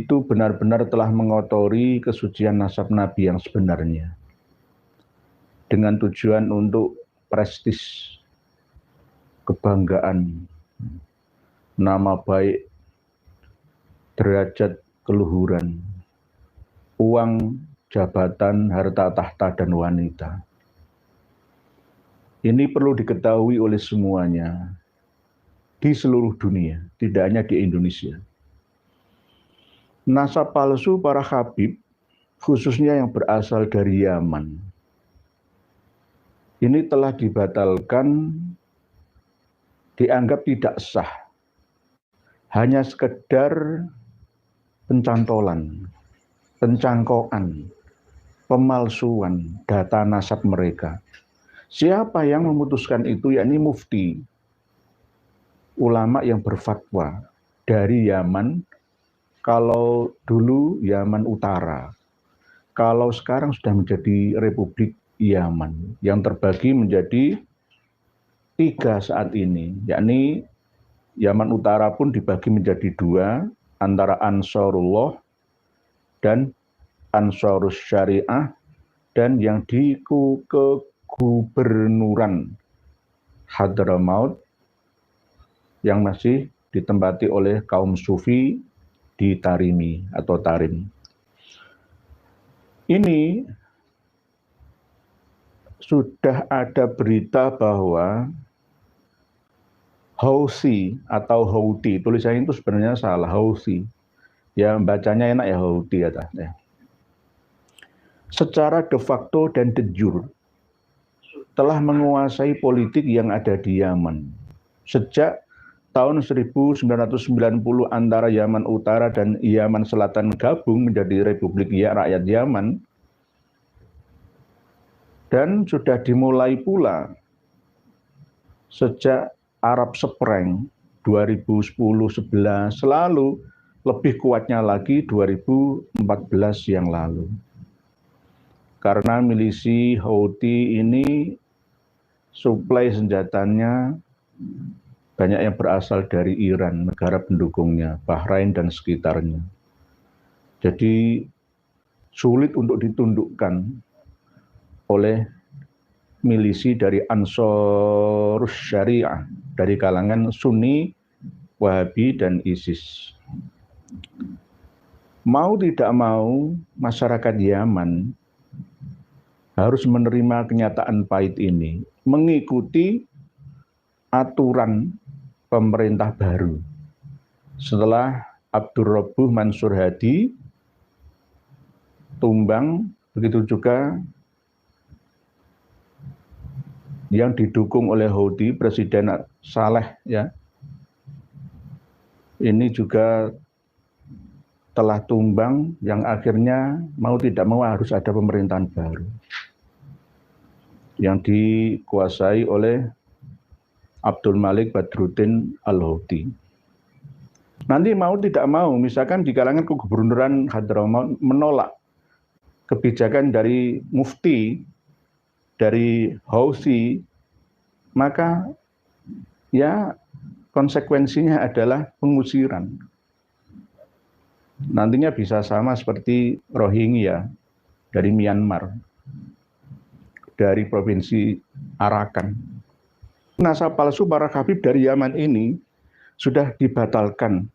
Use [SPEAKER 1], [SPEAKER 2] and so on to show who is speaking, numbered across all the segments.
[SPEAKER 1] itu benar-benar telah mengotori kesucian nasab Nabi yang sebenarnya, dengan tujuan untuk prestis, kebanggaan, nama baik, derajat keluhuran, uang, jabatan, harta tahta, dan wanita. Ini perlu diketahui oleh semuanya di seluruh dunia, tidak hanya di Indonesia. Nasab palsu para habib, khususnya yang berasal dari Yaman, ini telah dibatalkan, dianggap tidak sah, hanya sekedar pencantolan, pencangkokan, pemalsuan data nasab mereka. Siapa yang memutuskan itu? Yakni mufti, ulama yang berfatwa dari Yaman. Kalau dulu Yaman Utara, kalau sekarang sudah menjadi Republik Yaman, yang terbagi menjadi 3 saat ini, yakni Yaman Utara pun dibagi menjadi 2, antara Ansarullah dan Ansarus Syariah, dan yang di kegubernuran Hadramaut yang masih ditempati oleh kaum Sufi di Tarimi atau Tarim. Ini sudah ada berita bahwa Houthi atau Houthi, tulisannya itu sebenarnya salah, Houthi. Ya bacanya enak ya, Houthi ya. Secara de facto dan de jure telah menguasai politik yang ada di Yaman. Sejak tahun 1990 antara Yaman Utara dan Yaman Selatan gabung menjadi Republik Rakyat Yaman, dan sudah dimulai pula sejak Arab Spring 2010-11, selalu lebih kuatnya lagi 2014 yang lalu. Karena milisi Houthi ini suplai senjatanya banyak yang berasal dari Iran, negara pendukungnya, Bahrain dan sekitarnya. Jadi sulit untuk ditundukkan oleh milisi dari Ansarus Syariah, dari kalangan Sunni, Wahabi, dan ISIS. Mau tidak mau, masyarakat Yaman harus menerima kenyataan pahit ini, mengikuti aturan pemerintah baru. Setelah Abdurrabbuh Mansur Hadi tumbang, begitu juga yang didukung oleh Houthi, Presiden Saleh ya. Ini juga telah tumbang, yang akhirnya mau tidak mau harus ada pemerintahan baru yang dikuasai oleh Abdul Malik Badruddin Al-Houthi. Nanti mau tidak mau, misalkan di kalangan kegubernuran Hadramaut menolak kebijakan dari mufti, dari Houthi, maka ya konsekuensinya adalah pengusiran. Nantinya bisa sama seperti Rohingya dari Myanmar, dari provinsi Arakan. Nasab palsu para habib dari Yaman ini sudah dibatalkan.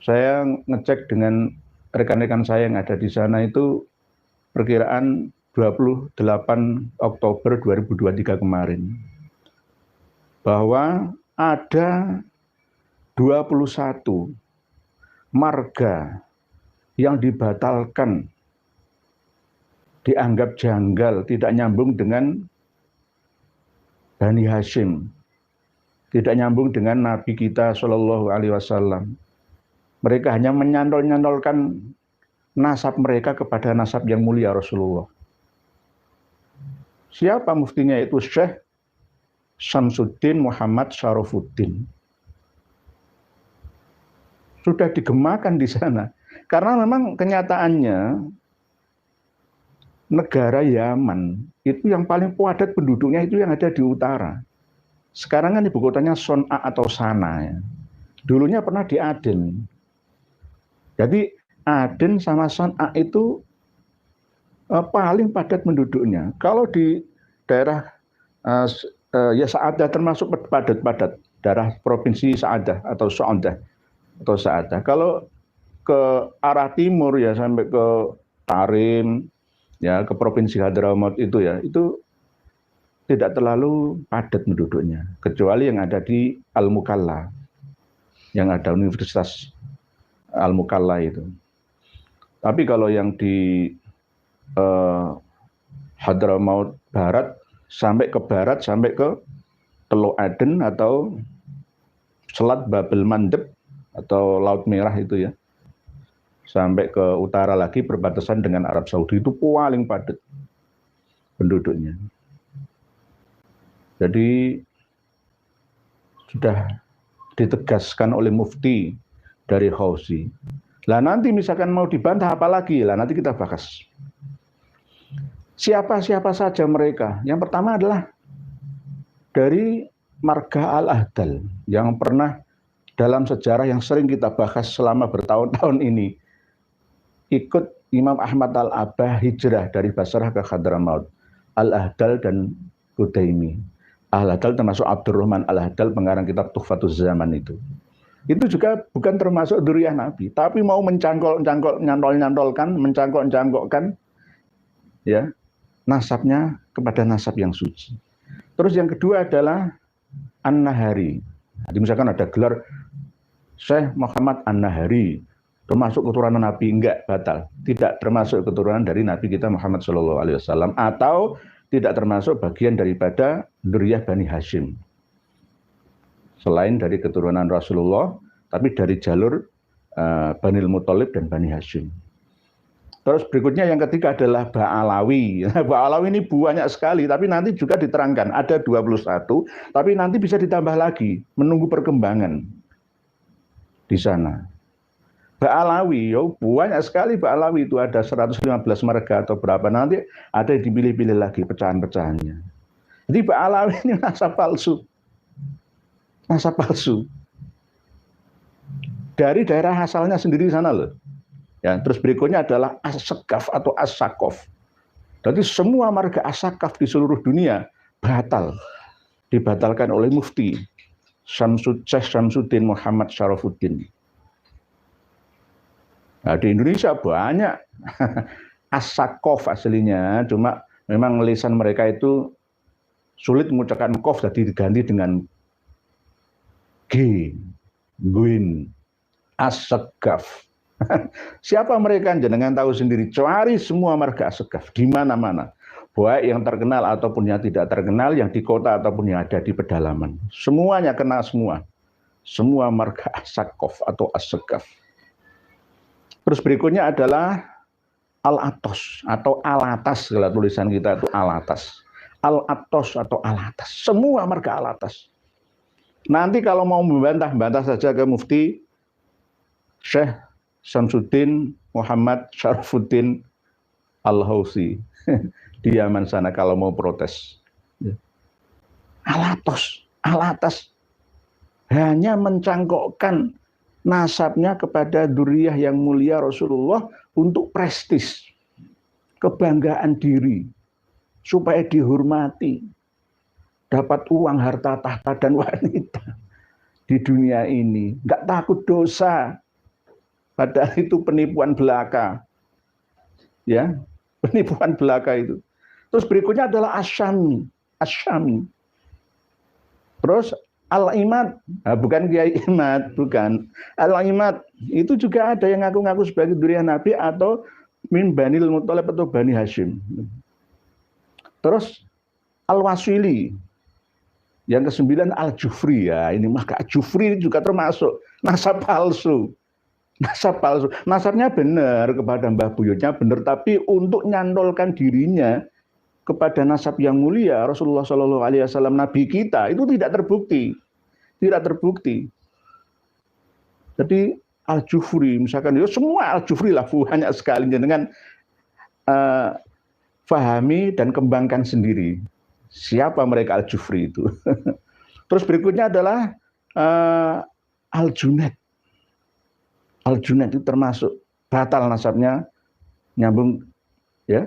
[SPEAKER 1] Saya ngecek dengan rekan-rekan saya yang ada di sana, itu perkiraan 28 Oktober 2023 kemarin, bahwa ada 21 marga yang dibatalkan, dianggap janggal, tidak nyambung dengan Bani Hashim, tidak nyambung dengan Nabi kita Shallallahu Alaihi Wasallam. Mereka hanya menyantol-nyantolkan nasab mereka kepada nasab yang mulia Rasulullah. Siapa muftinya? Itu Syekh Syamsuddin Muhammad Syarafuddin. Sudah digemakan di sana. Karena memang kenyataannya negara Yaman itu yang paling padat penduduknya itu yang ada di utara. Sekarang kan ibu kotanya Son'a atau Sana ya. Dulunya pernah di Aden. Jadi Aden sama Son'a itu paling padat penduduknya. Kalau di daerah ya Sa'adah termasuk padat-padat, daerah provinsi Sa'adah atau Sa'adah. Kalau ke arah timur ya sampai ke Tarim, ya ke provinsi Hadramaut itu ya, itu tidak terlalu padat penduduknya, kecuali yang ada di Al-Mukalla, yang ada Universitas Al-Mukalla itu. Tapi kalau yang di Hadramaut Barat sampai ke Teluk Aden atau Selat Babel Mandeb atau Laut Merah itu ya, sampai ke utara lagi perbatasan dengan Arab Saudi, itu paling padat penduduknya. Jadi sudah ditegaskan oleh mufti dari Hausi. Lah nanti misalkan mau dibantah apa lagi? Lah nanti kita bahas. Siapa-siapa saja mereka? Yang pertama adalah dari marga Al-Ahdal yang pernah dalam sejarah yang sering kita bahas selama bertahun-tahun ini, ikut Imam Ahmad Al-Abbah hijrah dari Basrah ke Hadramaut. Al-Ahdal dan Hudaimi. Al-Ahdal termasuk Abdurrahman Al-Ahdal, pengarang kitab Tuhfatuz Zaman itu. Itu juga bukan termasuk dzurriyyah Nabi, tapi mau mencangkok-cangkokkan ya nasabnya kepada nasab yang suci. Terus yang kedua adalah An-Nahari. Jadi misalkan ada gelar Syekh Muhammad An-Nahari, termasuk keturunan Nabi, enggak, batal. Tidak termasuk keturunan dari Nabi kita Muhammad SAW, atau tidak termasuk bagian daripada dzurriyyah Bani Hashim. Selain dari keturunan Rasulullah, tapi dari jalur Banil Muthalib dan Bani Hashim. Terus berikutnya yang ketiga adalah Ba'alawi. Ba'alawi ini banyak sekali, tapi nanti juga diterangkan. Ada 21, tapi nanti bisa ditambah lagi, menunggu perkembangan di sana. Ba'alawi, banyak sekali Ba'alawi itu, ada 115 marga atau berapa, nanti ada yang dipilih-pilih lagi pecahan-pecahannya. Jadi Ba'alawi ini nasab palsu. Nasab palsu. Dari daerah asalnya sendiri sana loh. Ya, terus berikutnya adalah As-Sakaf atau As-Sakof. Jadi semua marga As-Sakaf di seluruh dunia batal. Dibatalkan oleh Mufti Syekh Syamsuddin Muhammad Syarafuddin. Nah, di Indonesia banyak As-Sakof aslinya, cuma memang lisan mereka itu sulit mengucapkan kof, jadi diganti dengan G, Guin, As-Sakaf. Siapa mereka? Jenengan tahu sendiri. Cari semua marga As-Sakaf di mana-mana, baik yang terkenal ataupun yang tidak terkenal, yang di kota ataupun yang ada di pedalaman. Semuanya kenal semua. Semua marga As-Sakaf atau As-Sakaf. Terus berikutnya adalah Al-Atos atau Alatas. Kalau tulisan kita itu Alatas. Al-Atos atau Alatas. Semua marga Alatas. Nanti kalau mau membantah saja ke Mufti Syekh Syamsuddin Muhammad Syarafuddin Al-Hausi di Yaman sana kalau mau protes. Alatas hanya mencangkokkan nasabnya kepada dzurriyyah yang mulia Rasulullah untuk prestis, kebanggaan diri, supaya dihormati, dapat uang, harta, tahta, dan wanita di dunia ini. Nggak takut dosa. Padahal itu penipuan belaka. Ya, penipuan belaka itu. Terus berikutnya adalah Asyami. Terus Al-Imad, bukan Kiai Imad, bukan. Al-Imad itu juga ada yang ngaku-ngaku sebagai dzurriyyah Nabi atau min Banil Muthalib atau Bani Hashim. Terus Al-Wasili, yang ke-9 Al-Jufri, ya ini maka Jufri juga termasuk nasab palsu. Nasab palsu. Nasabnya benar kepada mbah buyutnya benar, tapi untuk nyantolkan dirinya kepada nasab yang mulia Rasulullah SAW, Nabi kita, itu tidak terbukti. Tidak terbukti. Jadi Al-Jufri, misalkan, ya semua Al-Jufri lah, banyak sekali. Dengan fahami dan kembangkan sendiri siapa mereka Al-Jufri itu. Terus berikutnya adalah Al-Junaid. Al-Junaid itu termasuk batal nasabnya nyambung ya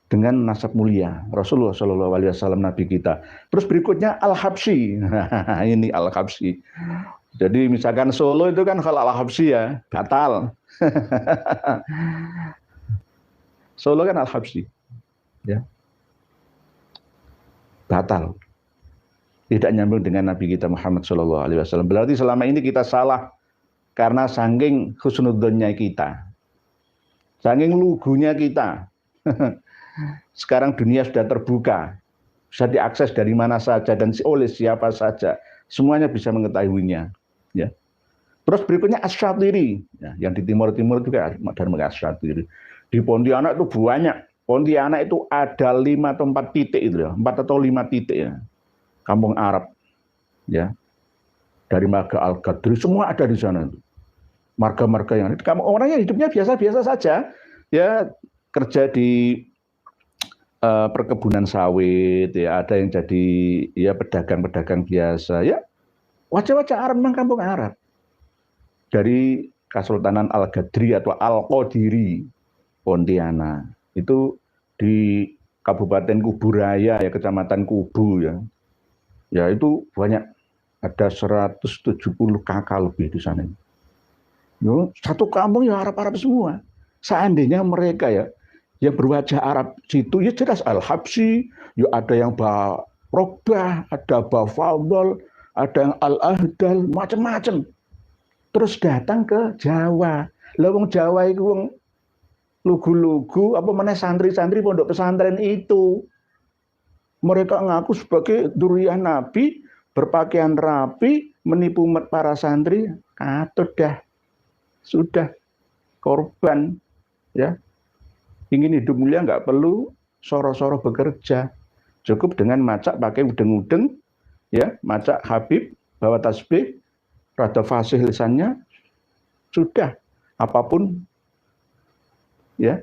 [SPEAKER 1] dengan nasab mulia Rasulullah Shallallahu Alaihi Wasallam Nabi kita. Terus berikutnya Al-Habsyi. Ini Al-Habsyi. Jadi misalkan Solo itu kan kalau Al-Habsyi ya batal. Solo kan Al-Habsyi, ya batal. Tidak nyambung dengan Nabi kita Muhammad Shallallahu Alaihi Wasallam. Berarti selama ini kita salah karena saking husnudzonnya kita, saking lugunya kita. Sekarang dunia sudah terbuka, bisa diakses dari mana saja dan oleh siapa saja, semuanya bisa mengetahuinya. Ya. Terus berikutnya Asyatiri, ya, yang di timur-timur juga ada Asyatiri. Di Pontianak itu banyak. Pontianak itu ada 5 atau 4 titik itu ya, 4 atau 5 titik ya. Kampung Arab, ya, dari Marga Al-Qadri semua ada di sana. Marga-marga yang itu, orangnya hidupnya biasa-biasa saja, ya kerja di perkebunan sawit, ya ada yang jadi ya pedagang-pedagang biasa, ya wajah-wajah Arab memang kampung Arab. Dari Kesultanan Al-Qadri atau Al-Qadiri Pontianak itu di Kabupaten Kuburaya ya, Kecamatan Kubu ya. Ya itu banyak, ada 170 kakak lebih di sana. Yo, satu kampung ya Arab-Arab semua. Seandainya mereka ya yang berwajah Arab situ ya jelas Al-Habsyi, ya ada yang Ba-Robah, ada Ba-Fadl, ada yang Al-Ahdal, macam-macam. Terus datang ke Jawa. Lah wong Jawa itu wong lugu-lugu apa mana santri-santri pondok pesantren itu. Mereka ngaku sebagai duriyah Nabi, berpakaian rapi, menipu para santri, katut dah. Sudah korban ya. Ingin hidup mulia nggak perlu soro-soro bekerja. Cukup dengan macak pakai udeng-udeng, ya, macak Habib, bawa tasbih, rada fasih lisannya, sudah apapun ya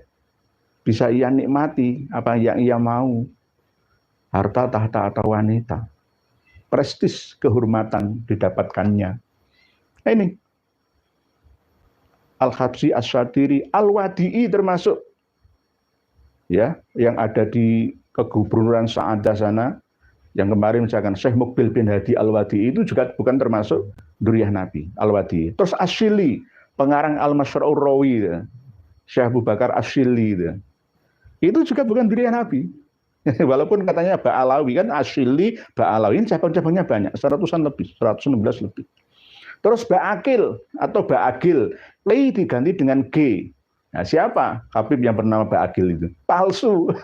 [SPEAKER 1] bisa ia nikmati apa yang ia mau. Harta, tahta atau wanita. Prestis, kehormatan didapatkannya. Nah, ini Al-Habsyi, Asyatiri, Al-Wadi'i termasuk ya yang ada di kegubernuran Sa'adah sana, yang kemarin misalkan Syekh Muqbil bin Hadi Al-Wadi'i itu juga bukan termasuk duriyah Nabi Al-Wadi'i. Terus Asyili, pengarang Al-Masyra'ur Rawi ya. Syekh Abu Bakar Asyili itu juga bukan duriyah Nabi. Walaupun katanya Ba'alawi kan, Asyili, Ba'alawi ini cabang-cabangnya banyak, 100-an lebih, 116 lebih. Terus Ba'akil atau Ba'agil, Li diganti dengan G. Nah, siapa Habib yang bernama Ba'agil itu? Palsu.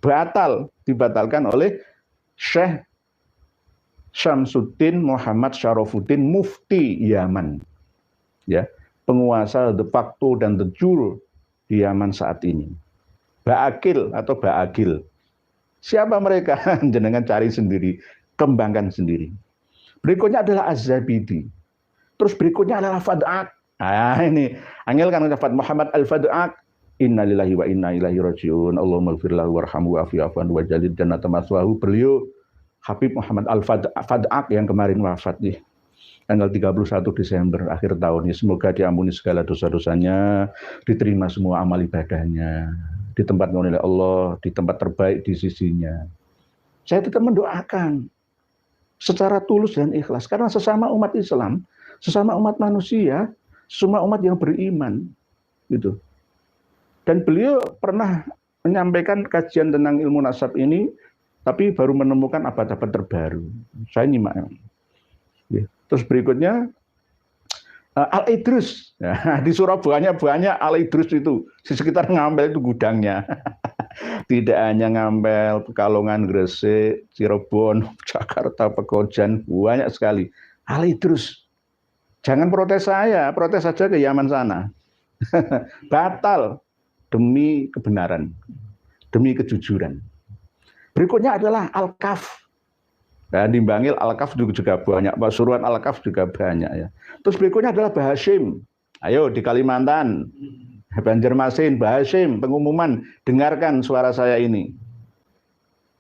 [SPEAKER 1] Batal, dibatalkan oleh Syekh Syamsuddin Muhammad Syarafuddin Mufti Yaman. Ya, penguasa de facto dan de jure di Yaman saat ini. Ba'akil atau Ba'agil. Siapa mereka? Jenengan cari sendiri, kembangkan sendiri. Berikutnya adalah Az-Zabidi. Terus berikutnya adalah Fad'ak. Nah ini, angel kan Fad Muhammad Al-Fad'ak. Innalillahi wa inna ilaihi rajiun. Allahumma ighfir lahu warhamhu wa'fu anhu wa jalid jannata maswahu. Beliau Habib Muhammad Al-Fad'ak yang kemarin wafat nih. Tanggal 31 Desember akhir tahun ini. Semoga diampuni segala dosa-dosanya, diterima semua amal ibadahnya, ditempatkan oleh Allah di tempat terbaik di sisinya. Saya tetap mendoakan secara tulus dan ikhlas karena sesama umat Islam, sesama umat manusia, semua umat yang beriman gitu. Dan beliau pernah menyampaikan kajian tentang ilmu nasab ini, tapi baru menemukan abad-abad terbaru. Saya nyimak. Ya. Terus berikutnya Al-Idrus. Nah, di Surabaya banyak Al-Idrus itu. Di sekitar Ngampel itu gudangnya. Tidak hanya Ngampel, Pekalongan, Gresik, Cirebon, Jakarta, Pekojan, banyak sekali. Al-Idrus. Jangan protes saya, protes saja ke Yaman sana. Batal demi kebenaran, demi kejujuran. Berikutnya adalah Al-Kaf. Nah, di Bangil Al-Kaf juga banyak, Pasuruan Al-Kaf juga banyak ya. Terus berikutnya adalah Bahasyim. Ayo di Kalimantan, Banjarmasin, Bahasyim, pengumuman, dengarkan suara saya ini.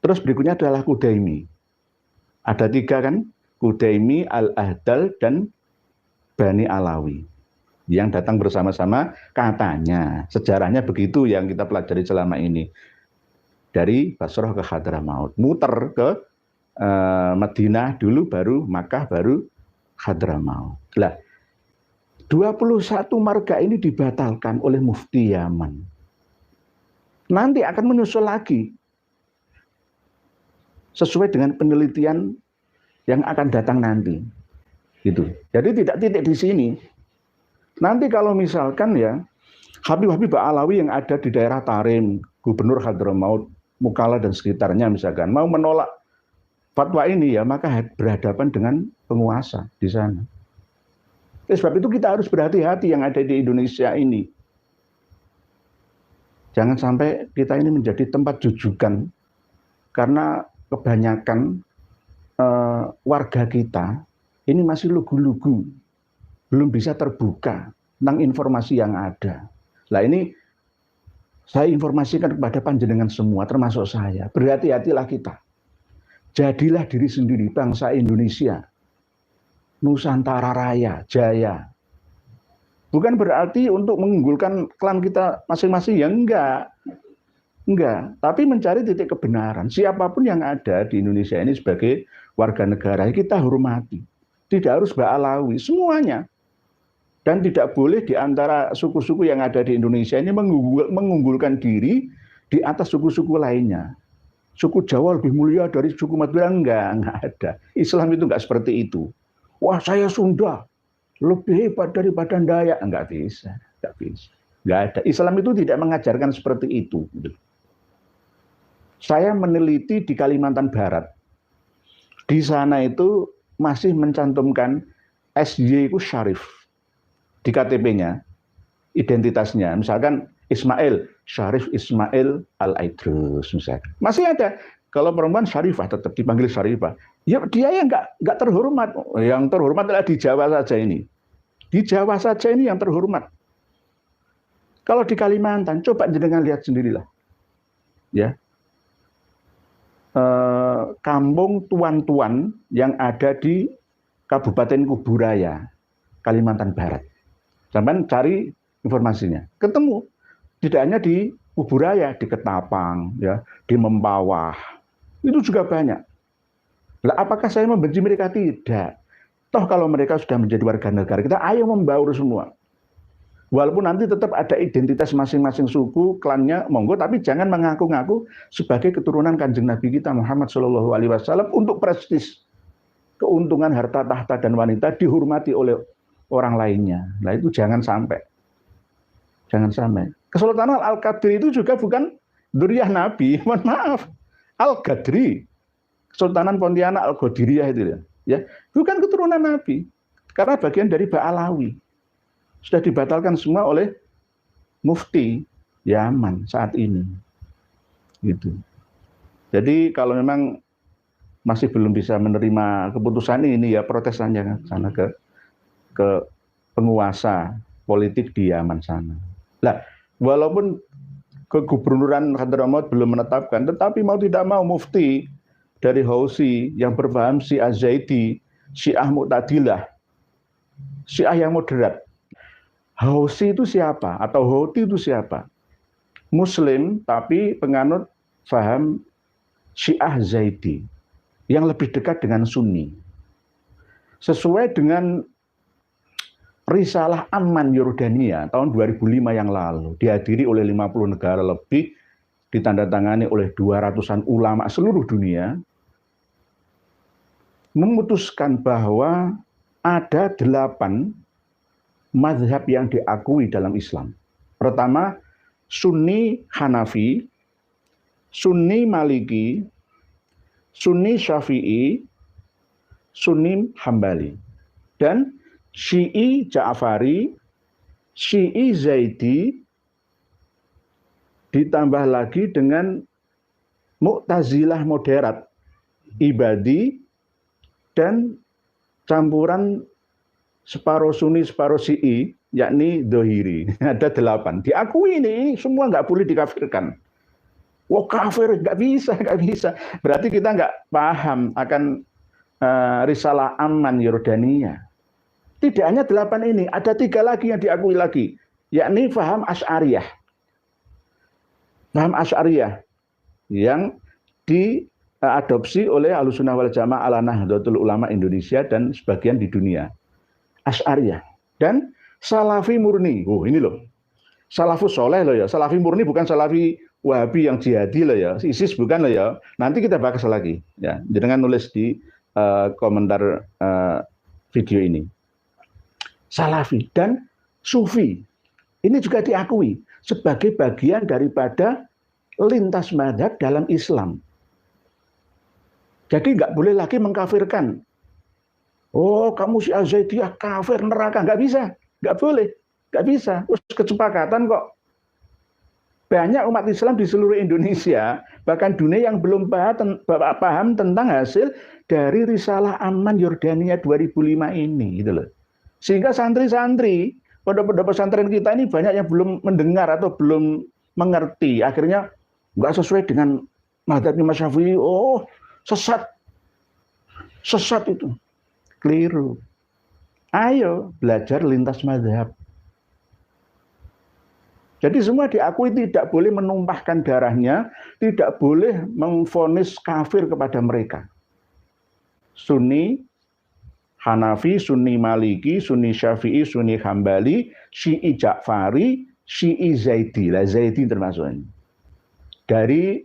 [SPEAKER 1] Terus berikutnya adalah Kudaimi. Ada 3 kan? Kudaimi, Al-Ahdal, dan Bani Alawi. yang datang bersama-sama katanya. Sejarahnya begitu yang kita pelajari selama ini. Dari Basrah ke Hadramaut. Muter ke Madinah dulu, baru Makkah, baru Hadramaut. Lah, 21 marga ini dibatalkan oleh Mufti Yaman. Nanti akan menyusul lagi. Sesuai dengan penelitian yang akan datang nanti. Gitu. Jadi tidak titik di sini. Nanti kalau misalkan ya Habib-Habib Ba'alawi yang ada di daerah Tarim, Gubernur Hadramaut, Mukalla dan sekitarnya misalkan mau menolak fatwa ini ya, maka berhadapan dengan penguasa di sana. Sebab itu kita harus berhati-hati yang ada di Indonesia ini. Jangan sampai kita ini menjadi tempat jujukan karena kebanyakan warga kita ini masih lugu-lugu, belum bisa terbuka tentang informasi yang ada. Nah ini saya informasikan kepada panjenengan semua, termasuk saya. Berhati-hatilah kita. Jadilah diri sendiri, bangsa Indonesia. Nusantara Raya, Jaya. Bukan berarti untuk mengunggulkan klan kita masing-masing, ya enggak. Enggak, tapi mencari titik kebenaran. Siapapun yang ada di Indonesia ini sebagai warga negara, kita hormati. Tidak harus Ba'alawi, semuanya. Dan tidak boleh di antara suku-suku yang ada di Indonesia ini mengunggulkan diri di atas suku-suku lainnya. Suku Jawa lebih mulia dari suku Madura, enggak ada. Islam itu enggak seperti itu. Wah, saya Sunda, lebih hebat daripada Dayak. Enggak bisa, enggak bisa. Enggak ada. Islam itu tidak mengajarkan seperti itu. Saya meneliti di Kalimantan Barat. Di sana itu masih mencantumkan SY itu Syarif di KTP-nya, identitasnya. Misalkan Ismail, Syarif Ismail Al-Aidrus misalkan. Masih ada. Kalau perempuan Syarifah tetap dipanggil Syarifah. Ya dia yang nggak terhormat. Yang terhormat adalah di Jawa saja ini. Di Jawa saja ini yang terhormat. Kalau di Kalimantan, coba jenengan lihat sendirilah. Ya. Kampung tuan-tuan yang ada di Kabupaten Kuburaya, Kalimantan Barat. Sampai cari informasinya. Ketemu. Tidak hanya di Kuburaya, di Ketapang, ya, di Mempawah. Itu juga banyak. Lah, apakah saya membenci mereka? Tidak. Toh kalau mereka sudah menjadi warga negara kita, ayo membaur semua. Walaupun nanti tetap ada identitas masing-masing suku, klannya, monggo, tapi jangan mengaku-ngaku sebagai keturunan Kanjeng Nabi kita Muhammad SAW untuk prestis, keuntungan harta tahta dan wanita dihormati oleh orang lainnya. Nah itu jangan sampai. Jangan sampai. Kesultanan Al-Qadri itu juga bukan dzurriyyah Nabi, mohon maaf. Al-Qadri, Kesultanan Pontianak Al-Qadiriyah itu ya, bukan keturunan Nabi, karena bagian dari Ba'alawi. Sudah dibatalkan semua oleh Mufti Yaman saat ini. Gitu. Jadi kalau memang masih belum bisa menerima keputusan ini, ya protes saja sana ke penguasa politik di Yaman sana. Nah, walaupun kegubernuran Hadramaut belum menetapkan, tetapi mau tidak mau Mufti dari Hausi yang berpaham Syiah Zaidi, Syiah Mu'tadilah, Syiah yang moderat. Hausi itu siapa? Atau Houthi itu siapa? Muslim tapi penganut paham Syiah Zaidi yang lebih dekat dengan Sunni. Sesuai dengan Risalah Amman Yordania tahun 2005 yang lalu, dihadiri oleh 50 negara lebih, ditandatangani oleh 200-an ulama seluruh dunia, memutuskan bahwa ada 8 mazhab yang diakui dalam Islam. Pertama, Sunni Hanafi, Sunni Maliki, Sunni Syafi'i, Sunni Hambali, dan Syi'i Ja'fari, Syi'i Zaidi, ditambah lagi dengan Mu'tazilah moderat, Ibadi, dan campuran separuh Sunni, separuh Syi'i, yakni Dohiri. Ada 8. Diakui ini, semua nggak boleh dikafirkan. Wah kafir, nggak bisa, nggak bisa. Berarti kita nggak paham akan Risalah Amman Yordania. Tidak hanya 8 ini, ada 3 lagi yang diakui lagi, yakni faham Asy'ariyah. Faham Asy'ariyah yang diadopsi oleh Ahlussunnah wal Jamaah ala Nahdlatul Ulama Indonesia dan sebagian di dunia. Asy'ariyah dan Salafi murni. Oh, ini loh. Salafus soleh loh ya. Salafi murni bukan Salafi Wahabi yang jihadi loh ya. ISIS bukan loh ya. Nanti kita bahas lagi ya. Dengan nulis di komentar video ini. Salafi dan Sufi. Ini juga diakui sebagai bagian daripada lintas mazhab dalam Islam. Jadi nggak boleh lagi mengkafirkan. Oh, kamu Syiah Zaidiyah kafir neraka, nggak bisa, nggak boleh, nggak bisa. Terus kesepakatan kok. Banyak umat Islam di seluruh Indonesia, bahkan dunia yang belum paham tentang hasil dari Risalah Aman Yordania 2005 ini, gitu loh. Sehingga santri-santri pondok-pondok pesantren kita ini banyak yang belum mendengar atau belum mengerti. Akhirnya nggak sesuai dengan mazhab Imam Syafi'i. Oh, sesat, sesat itu. Keliru. Ayo belajar lintas mazhab. Jadi semua diakui tidak boleh menumpahkan darahnya, tidak boleh memvonis kafir kepada mereka. Sunni, Hanafi, Sunni Maliki, Sunni Syafi'i, Sunni Hambali, Syi'i Ja'fari, Syi'i Zaidi. Lah Zaidi termasuk ini. Dari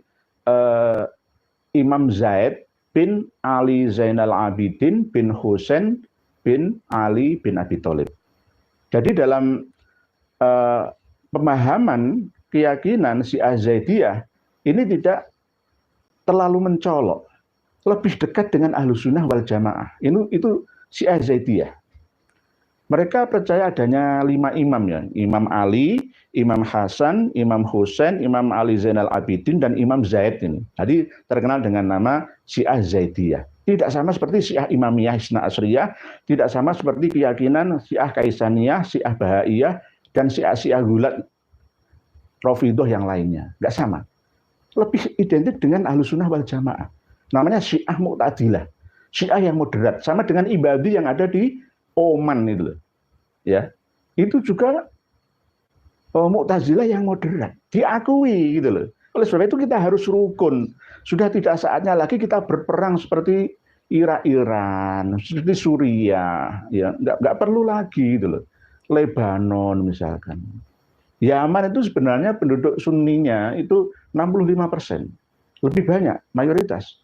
[SPEAKER 1] Imam Zaid bin Ali Zainal Abidin bin Husain bin Ali bin Abi Thalib. Jadi dalam pemahaman keyakinan Syiah Zaidiyah ini tidak terlalu mencolok, lebih dekat dengan Ahlussunnah wal Jamaah. Itu Syiah Zaidiyah. Mereka percaya adanya 5 imam ya, Imam Ali, Imam Hasan, Imam Husain, Imam Ali Zainal Abidin, dan Imam Zaid ini. Jadi terkenal dengan nama Syiah Zaidiyah. Tidak sama seperti Syiah Imamiyah Isna Asriyah, tidak sama seperti keyakinan Syiah Kaisaniyah, Syiah Bahaiyah, dan Syiah Gulat Rafidhah yang lainnya. Nggak sama. Lebih identik dengan Ahlussunnah wal Jamaah. Namanya Syiah Mu'tadilah. Syiah yang moderat. Sama dengan Ibadi yang ada di Oman itu loh. Ya. Itu juga Mu'tazilah yang moderat. Diakui gitu loh. Oleh sebab itu kita harus rukun. Sudah tidak saatnya lagi kita berperang seperti Iran, seperti Suriah. Ya. Nggak perlu lagi gitu loh. Lebanon misalkan. Yaman itu sebenarnya penduduk Sunninya itu 65%. Lebih banyak, mayoritas.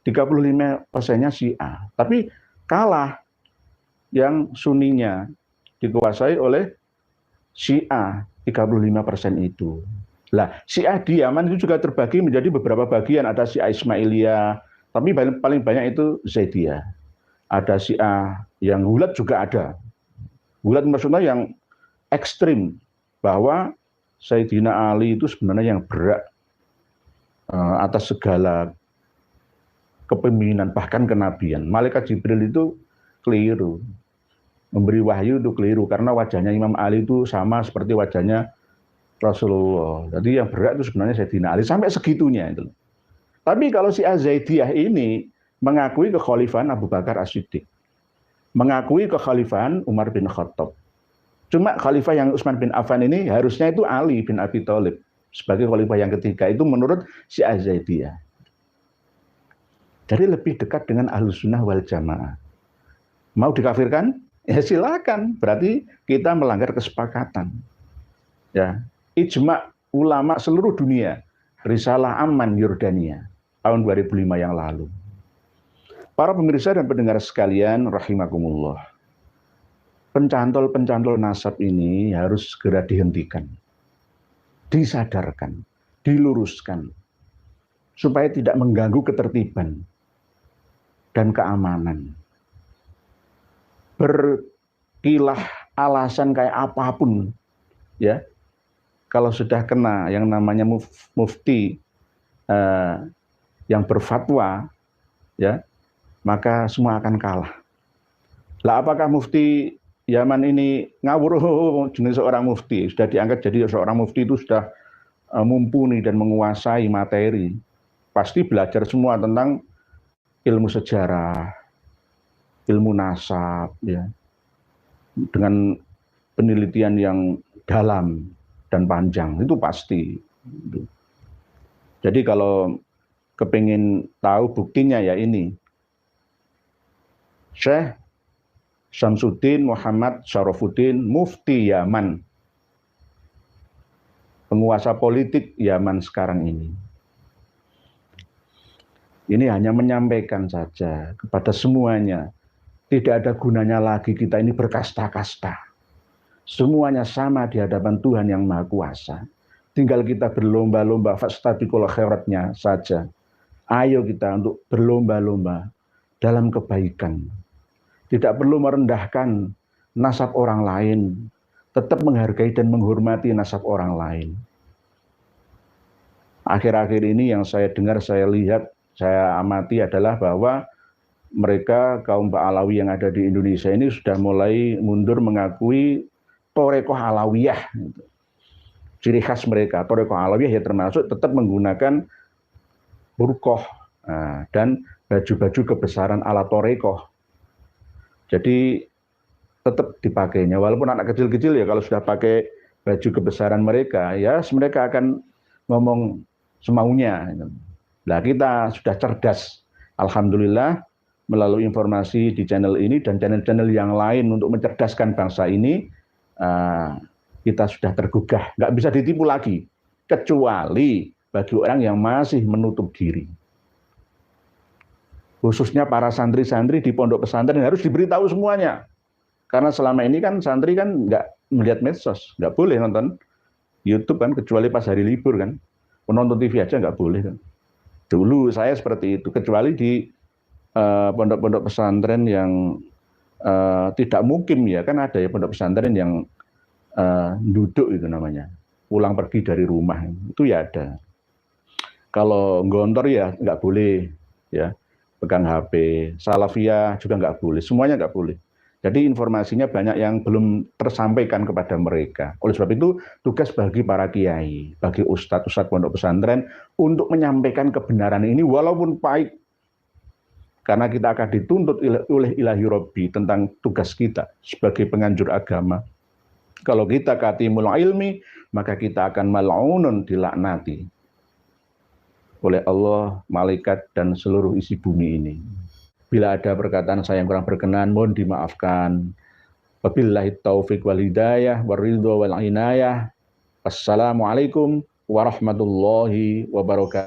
[SPEAKER 1] 35%-nya Syiah. Tapi kalah yang Sunninya dikuasai oleh Syiah 35% itu. Lah, Syiah di Yaman itu juga terbagi menjadi beberapa bagian. Ada Syiah Ismailiyah, tapi paling banyak itu Zaidiyah. Ada Syiah yang Gulat juga ada. Gulat maksudnya yang ekstrim, bahwa Sayyidina Ali itu sebenarnya yang berat atas segala kepemimpinan, bahkan kenabian. Malaikat Jibril itu keliru. Memberi wahyu itu keliru, karena wajahnya Imam Ali itu sama seperti wajahnya Rasulullah. Jadi yang berat itu sebenarnya Sayyidina Ali, sampai segitunya itu. Tapi kalau Syiah Zaidiyah ini mengakui kekhalifahan Abu Bakar As-Siddiq, mengakui kekhalifahan Umar bin Khattab. Cuma khalifah yang Utsman bin Affan ini harusnya itu Ali bin Abi Thalib sebagai khalifah yang ketiga. Itu menurut Syiah Zaidiyah. Jadi lebih dekat dengan Ahlussunnah wal Jamaah. Mau dikafirkan? Ya silakan. Berarti kita melanggar kesepakatan. Ya, ijma ulama seluruh dunia, Risalah Aman Yordania tahun 2005 yang lalu. Para pemirsa dan pendengar sekalian rahimakumullah. Pencantol-pencantol nasab ini harus segera dihentikan, disadarkan, diluruskan, supaya tidak mengganggu ketertiban dan keamanan. Berkilah alasan kayak apapun, ya, kalau sudah kena yang namanya mufti yang berfatwa, ya, maka semua akan kalah. Lah apakah mufti Yaman ini ngawur? Jenis seorang mufti sudah diangkat jadi seorang mufti itu sudah mumpuni dan menguasai materi. Pasti belajar semua tentang ilmu sejarah, ilmu nasab, ya. dengan penelitian yang dalam dan panjang, itu pasti. Jadi kalau kepingin tahu buktinya ya ini, Syekh Syamsuddin Muhammad Syarafuddin, Mufti Yaman, penguasa politik Yaman sekarang ini. Ini hanya menyampaikan saja kepada semuanya, tidak ada gunanya lagi kita ini berkasta-kasta. Semuanya sama di hadapan Tuhan yang Maha Kuasa. Tinggal kita berlomba-lomba fastabiqul khairatnya saja. Ayo kita untuk berlomba-lomba dalam kebaikan. Tidak perlu merendahkan nasab orang lain. Tetap menghargai dan menghormati nasab orang lain. Akhir-akhir ini yang saya dengar, saya lihat, saya amati adalah bahwa mereka kaum Ba'alawi yang ada di Indonesia ini sudah mulai mundur mengakui Thorekoh Alawiyah. Ciri khas mereka, Thorekoh Alawiyah ya termasuk tetap menggunakan burqoh dan baju-baju kebesaran ala Thorekoh. Jadi tetap dipakainya, walaupun anak kecil-kecil ya kalau sudah pakai baju kebesaran mereka, ya mereka akan ngomong semaunya. Nah kita sudah cerdas, alhamdulillah, melalui informasi di channel ini dan channel-channel yang lain untuk mencerdaskan bangsa ini, kita sudah tergugah, nggak bisa ditipu lagi, kecuali bagi orang yang masih menutup diri. Khususnya para santri-santri di pondok pesantren harus diberitahu semuanya. Karena selama ini kan santri kan nggak melihat medsos, nggak boleh nonton YouTube kan, kecuali pas hari libur kan. Penonton TV aja nggak boleh kan. Dulu saya seperti itu, kecuali di pondok-pondok pesantren yang tidak mukim ya, kan ada ya pondok pesantren yang duduk itu namanya, pulang pergi dari rumah, itu ya ada. Kalau gontor ya nggak boleh ya, pegang HP, salafiyah juga nggak boleh, semuanya nggak boleh. Jadi informasinya banyak yang belum tersampaikan kepada mereka. Oleh sebab itu tugas bagi para kiai, bagi ustadz-ustadz pondok pesantren untuk menyampaikan kebenaran ini walaupun pahit. Karena kita akan dituntut oleh ilahi Rabbi tentang tugas kita sebagai penganjur agama. Kalau kita katimul ilmi, maka kita akan mal'unun, dilaknati oleh Allah, malaikat, dan seluruh isi bumi ini. Bila ada perkataan saya yang kurang berkenan, mohon dimaafkan. Wabillahi taufiq wal hidayah, waridho wal inayah. Assalamualaikum warahmatullahi wabarakatuh.